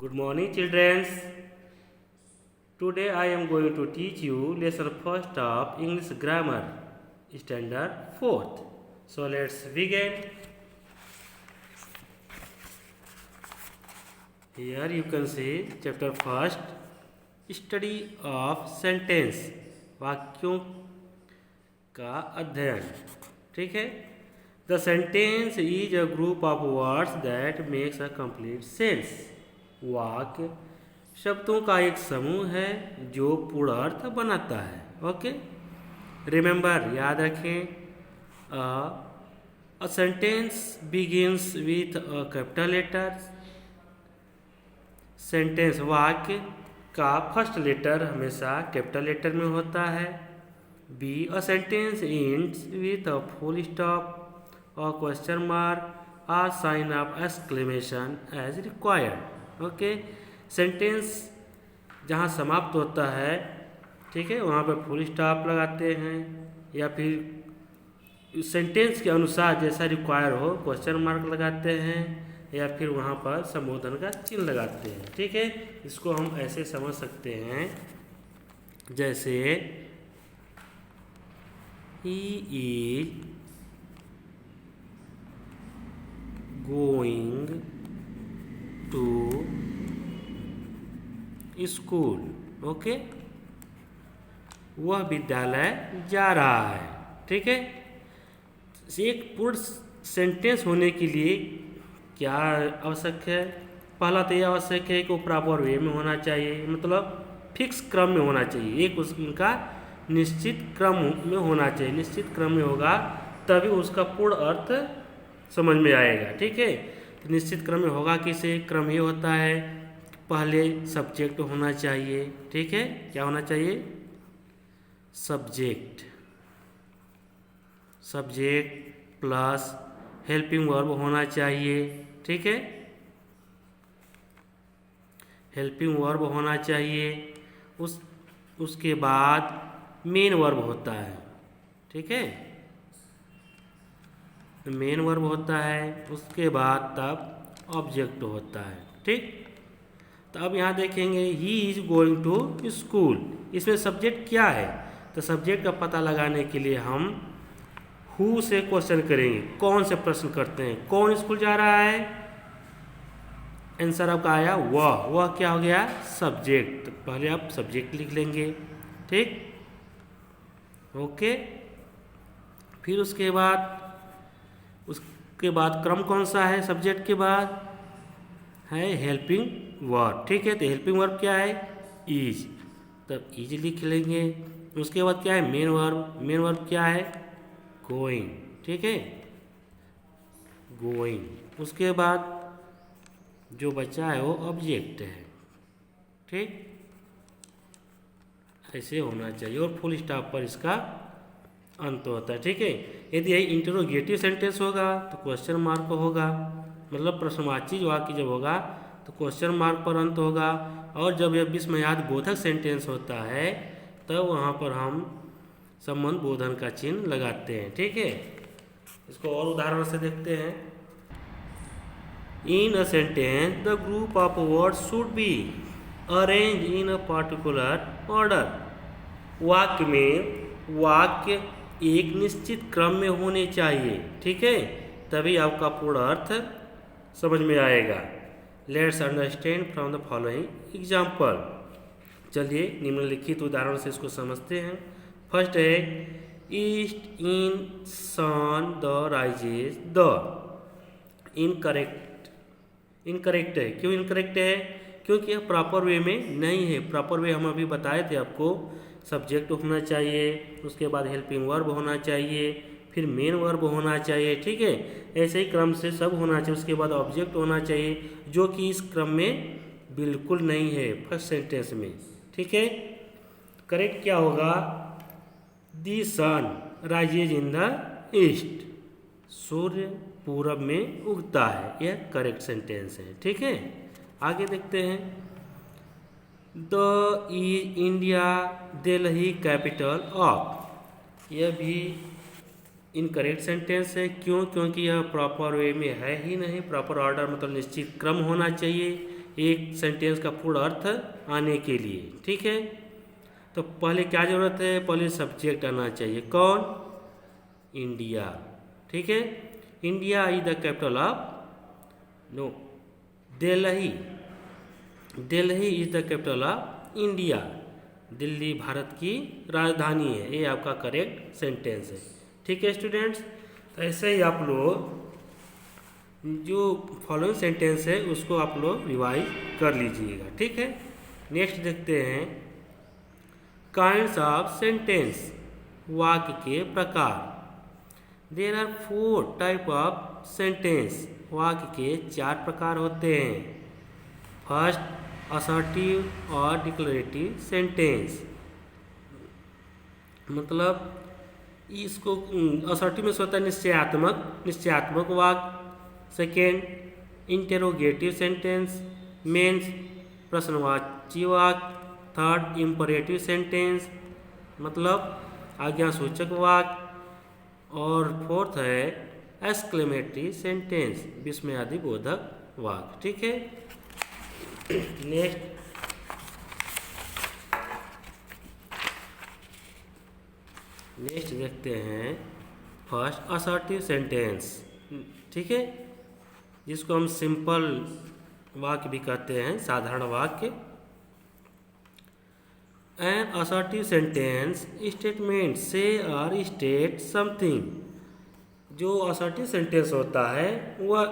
Good morning, children. Today I am going to teach you lesson first of English grammar, standard 4th. So let's begin. Here you can see chapter first, study of sentence, वाक्यों का अध्ययन. ठीक है. The sentence is a group of words that makes a complete sense. वाक्य शब्दों का एक समूह है जो पूर्ण अर्थ बनाता है. ओके, रिमेंबर, याद रखें. A sentence begins with a capital letter. Sentence वाक्य का फर्स्ट लेटर हमेशा कैपिटल लेटर में होता है. B a sentence ends with a full stop or question mark or sign of exclamation as required. Okay, sentence जहाँ समाप्त होता है, ठीक है, वहाँ पे फुल स्टॉप लगाते हैं या फिर सेंटेंस के अनुसार जैसा रिक्वायर हो क्वेश्चन मार्क लगाते हैं या फिर वहाँ पर संबोधन का चिन्ह लगाते हैं. ठीक है, इसको हम ऐसे समझ सकते हैं जैसे he is going to school. Okay, वह विद्यालय जा रहा है. ठीक है, एक पूर्ण सेंटेंस होने के लिए क्या आवश्यक है? पहला तो यह आवश्यक है कि वो प्रॉपर वे में होना चाहिए, मतलब फिक्स क्रम में होना चाहिए. एक उनका निश्चित क्रम में होना चाहिए. निश्चित क्रम में होगा तभी उसका पूर्ण अर्थ समझ में आएगा. ठीक है, तो निश्चित क्रम में होगा किसे? क्रम ये होता है पहले सब्जेक्ट होना चाहिए. ठीक है, क्या होना चाहिए? Subject. Subject plus helping verb होना चाहिए. ठीक है, हेल्पिंग वर्ब होना चाहिए. उसके बाद मेन वर्ब होता है. ठीक है, मेन वर्ब होता है. उसके बाद तब ऑब्जेक्ट होता है. ठीक, तो अब यहाँ देखेंगे he is going to school. इसमें सब्जेक्ट क्या है? तो सब्जेक्ट का पता लगाने के लिए हम हु से क्वेश्चन करेंगे. कौन से प्रश्न करते हैं? कौन स्कूल जा रहा है? आंसर आपका आया वह क्या हो गया? सब्जेक्ट. तो पहले आप सब्जेक्ट लिख लेंगे. ठीक, ओके. फिर उसके बाद क्रम कौन सा है? सब्जेक्ट के बाद है हेल्पिंग वर्ब. ठीक है, तो हेल्पिंग वर्ब क्या है? इज. तब इज लिख लेंगे. उसके बाद क्या है? Main verb. मेन वर्ब क्या है? गोइंग. ठीक है, गोइंग. उसके बाद जो बचा है वो ऑब्जेक्ट है. ठीक, ऐसे होना चाहिए और फुल स्टॉप पर इसका अंत होता है. ठीक है, यदि यही इंटरोगेटिव सेंटेंस होगा तो क्वेश्चन मार्क होगा, मतलब प्रश्नवाची वाक्य जब होगा तो क्वेश्चन मार्क पर अंत होगा. और जब यह विस्मयाद बोधक सेंटेंस होता है तब वहाँ पर हम संबंध बोधन का चिन्ह लगाते हैं. ठीक है, इसको और उदाहरण से देखते हैं. In a sentence the group of words should be arrange in a particular order. वाक्य में वाक्य एक निश्चित क्रम में होने चाहिए. ठीक है, तभी आपका पूर्ण अर्थ समझ में आएगा. Let's understand from the following example. चलिए निम्नलिखित उदाहरण से इसको समझते हैं. फर्स्ट है east in sun the rises the. Incorrect है. क्यों इनकरेक्ट है? क्योंकि यह प्रॉपर वे में नहीं है. प्रॉपर वे हम अभी बताए थे आपको. सब्जेक्ट होना चाहिए, उसके बाद हेल्पिंग वर्ब होना चाहिए, फिर मेन वर्ब होना चाहिए. ठीक है, ऐसे ही क्रम से सब होना चाहिए. उसके बाद ऑब्जेक्ट होना चाहिए, जो कि इस क्रम में बिल्कुल नहीं है फर्स्ट सेंटेंस में. ठीक है, करेक्ट क्या होगा? The sun rises in the east. सूर्य पूरब में उगता है. यह करेक्ट सेंटेंस है. ठीक है, आगे देखते हैं. The is India Delhi capital of. यह भी इनकरेक्ट सेंटेंस है. क्यों? क्योंकि यह प्रॉपर वे में है ही नहीं. प्रॉपर ऑर्डर मतलब निश्चित क्रम होना चाहिए. एक सेंटेंस का पूर्ण अर्थ आने के लिए। ठीक है, तो पहले क्या जरूरत है, पहले सब्जेक्ट आना चाहिए। कौन? इंडिया। ठीक है, India is the capital of no Delhi. Delhi is the capital of India. Delhi Bharat की राजधानी है, ये आपका करेक्ट सेंटेंस है। ठीक है स्टूडेंट्स, तो ऐसे ही आप लोग जो फॉलोइंग सेंटेंस है उसको आप लोग रिवाइज कर लीजिएगा। ठीक है, नेक्स्ट देखते हैं काइंड्स ऑफ सेंटेंस, वाक्य के प्रकार। There are 4 type of sentence, वाक्य के 4 प्रकार होते हैं। फर्स्ट, असर्टिव और डिक्लेरेटिव सेंटेंस, मतलब इसको असर्टिव में होता है निश्चयात्मक वाक्य। सेकेंड, इंटेरोगेटिव सेंटेंस मीन्स प्रश्नवाची वाक्य। थर्ड, इंपरेटिव सेंटेंस मतलब आज्ञासूचक वाक्य। और फोर्थ है एक्सक्लेमेटरी सेंटेंस, विस्मयादिबोधक वाक्य। ठीक है, नेक्स्ट देखते हैं फर्स्ट असर्टिव सेंटेंस। ठीक है, जिसको हम सिंपल वाक्य भी कहते हैं, साधारण वाक्य। एन असर्टिव सेंटेंस स्टेटमेंट से और स्टेट समथिंग। जो असर्टिव सेंटेंस होता है वह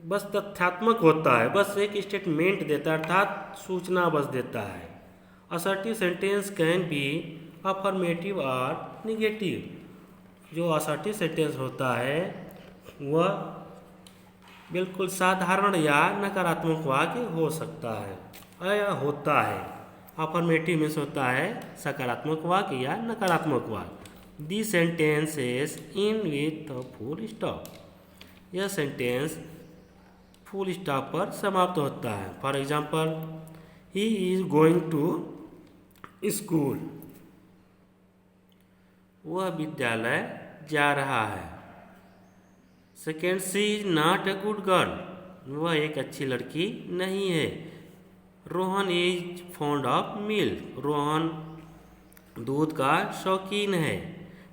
बस तथ्यात्मक होता है, बस एक स्टेटमेंट देता है, अर्थात सूचना बस देता है। Assertive sentence can be affirmative और निगेटिव। जो असर्टिव सेंटेंस होता है वह बिल्कुल साधारण या नकारात्मक वाक्य हो सकता है या होता है। अफर्मेटिव में होता है सकारात्मक वाक्य या नकारात्मक वाक्य। The sentence is in with full stop. यह सेंटेंस फुल स्टॉप पर समाप्त होता है। For example, he is going to school. वह विद्यालय जा रहा है। Second, she is not a good girl. वह एक अच्छी लड़की नहीं है। Rohan is fond of milk. Rohan दूध का शौकीन है।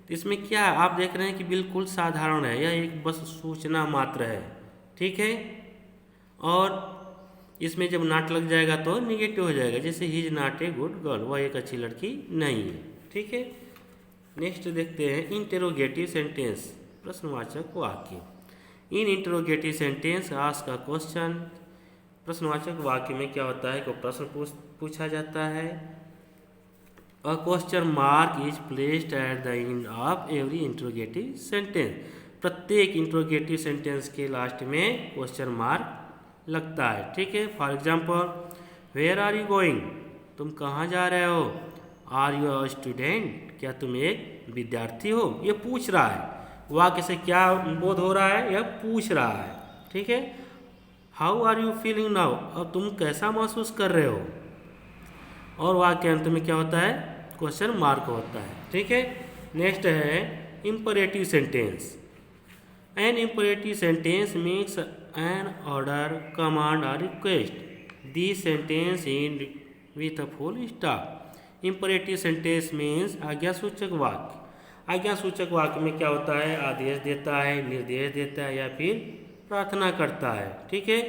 तो इसमें क्या आप देख रहे हैं कि बिल्कुल साधारण है, यह एक बस सूचना मात्र है। ठीक है, और इसमें जब नॉट लग जाएगा तो निगेटिव हो जाएगा, जैसे he is not a good girl, वह एक अच्छी लड़की नहीं है। ठीक है, नेक्स्ट देखते हैं इंटेरोगेटिव सेंटेंस, प्रश्नवाचक वाक्य। In interrogative sentence ask a question. प्रश्नवाचक वाक्य में क्या होता है कि प्रश्न पूछा जाता है। A question mark is placed at the end of every interrogative sentence. प्रत्येक इंटेरोगेटिव सेंटेंस के लास्ट में क्वेश्चन मार्क लगता है। ठीक है, for example, where are you going. तुम कहाँ जा रहे हो। Are you a student. क्या तुम एक विद्यार्थी हो। ये पूछ रहा है, वाक्य से क्या बोध हो रहा है, यह पूछ रहा है। ठीक है, how are you feeling now. और तुम कैसा महसूस कर रहे हो। और वाक्य अंत में क्या होता है, क्वेश्चन मार्क होता है। ठीक है, नेक्स्ट है imperative sentence. An imperative sentence makes an order, command और request. This sentence end with a full stop. Imperative sentence means आज्ञासूचक वाक्य। आज्ञासूचक वाक्य में क्या होता है, आदेश देता है, निर्देश देता है या फिर प्रार्थना करता है। ठीक है,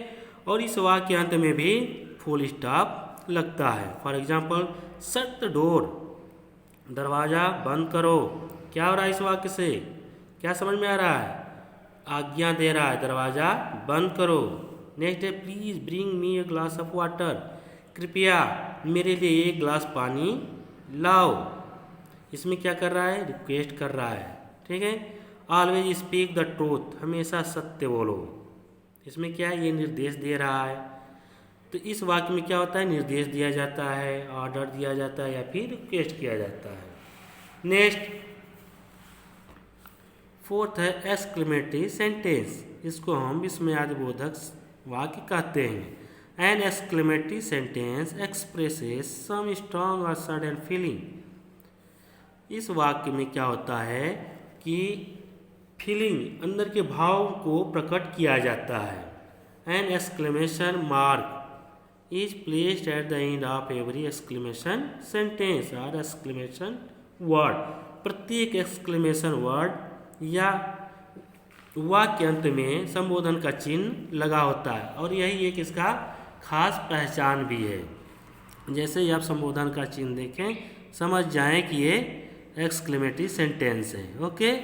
और इस वाक्य अंत में भी फुल स्टॉप लगता है। For example, shut the door. दरवाज़ा बंद करो। क्या हो रहा है इस वाक्य से, क्या समझ में आ रहा है, आज्ञा दे रहा है, दरवाज़ा बंद करो। नेक्स्ट है please bring me a glass of water. कृपया मेरे लिए एक ग्लास पानी लाओ। इसमें क्या कर रहा है, रिक्वेस्ट कर रहा है। ठीक है, ऑलवेज स्पीक द ट्रूथ। हमेशा सत्य बोलो। इसमें क्या है, ये निर्देश दे रहा है। तो इस वाक्य में क्या होता है, निर्देश दिया जाता है, ऑर्डर दिया जाता है या फिर रिक्वेस्ट किया जाता है। नेक्स्ट फोर्थ है एक्सक्लेमेटरी सेंटेंस। इसको हम विस्मयादिबोधक वाक्य कहते हैं। An exclamatory sentence expresses some strong और सडन फीलिंग। इस वाक्य में क्या होता है कि फीलिंग, अंदर के भाव को प्रकट किया जाता है। An exclamation mark is placed at the end of every exclamation sentence और एक्सक्लेमेशन वर्ड। प्रत्येक एक्सक्लेमेशन वर्ड या वाक्य अंत में संबोधन का चिन्ह लगा होता है और यही एक इसका खास पहचान भी है। जैसे ही आप संबोधन का चिन्ह देखें समझ जाएं कि ये एक्सक्लेमेटरी सेंटेंस है। Okay,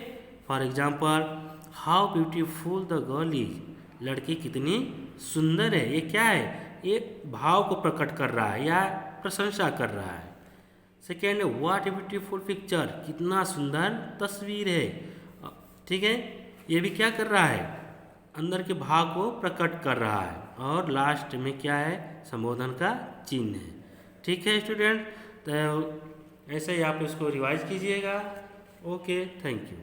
for example, how beautiful the girl is, लड़की कितनी सुंदर है। ये क्या है? ये भाव को प्रकट कर रहा है या प्रशंसा कर रहा है। Second, what a beautiful picture, कितना सुंदर तस्वीर है। ठीक है, ये भी क्या कर रहा है? अंदर के भाव को प्रकट कर रहा है। और लास्ट में क्या है? संबोधन का चिन्ह है। ठीक है स्टूडेंट, तो ऐसे ही आप इसको रिवाइज कीजिएगा। Okay, thank you.